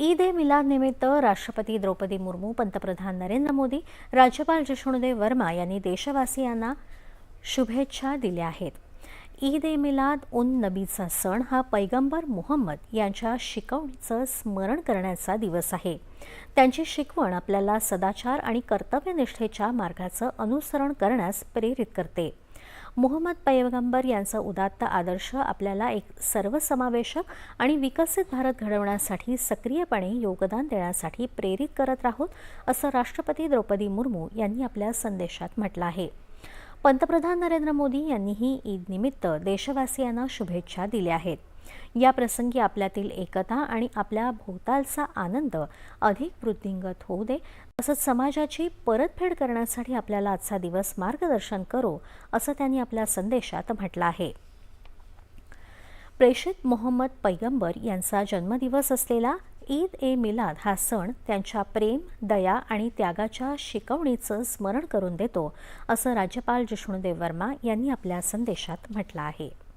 ईद ए मिलाद निमित्त राष्ट्रपती द्रौपदी मुर्मू, पंतप्रधान नरेंद्र मोदी, राज्यपाल जिष्णुदेव वर्मा यांनी देशवासियांना शुभेच्छा दिल्या आहेत. ईद ए मिलाद उन नबीचा सण हा पैगंबर मुहम्मद यांच्या शिकवणीचं स्मरण करण्याचा दिवस आहे. त्यांची शिकवण आपल्याला सदाचार आणि कर्तव्यनिष्ठेच्या मार्गाचं अनुसरण करण्यास प्रेरित करते. मुहम्मद पैगंबर यांचा उदात्त आदर्श आपल्याला एक सर्वसमावेशक आणि विकसित भारत घडवण्यासाठी सक्रियपणे योगदान देण्यासाठी प्रेरित करत राहोत, असं राष्ट्रपती द्रौपदी मुर्मू यांनी आपल्या संदेशात म्हटलं आहे. पंतप्रधान नरेंद्र मोदी यांनीही ईदनिमित्त देशवासियांना शुभेच्छा दिल्या आहेत. या प्रसंगी आपल्यातील एकता आणि आपल्या भोवतालचा आनंद अधिक वृद्धिंगत होऊ दे, तसंच समाजाची परतफेड करण्यासाठी आपल्याला आजचा दिवस मार्गदर्शन करो, असं त्यांनी आपल्या संदेशात म्हटलं आहे. प्रेषित मोहम्मद पैगंबर यांचा जन्मदिवस असलेला ईद ए मिलाद हा सण त्यांच्या प्रेम, दया आणि त्यागाच्या शिकवणीचं स्मरण करून देतो, असं राज्यपाल जिष्णुदेव वर्मा यांनी आपल्या संदेशात म्हटलं आहे.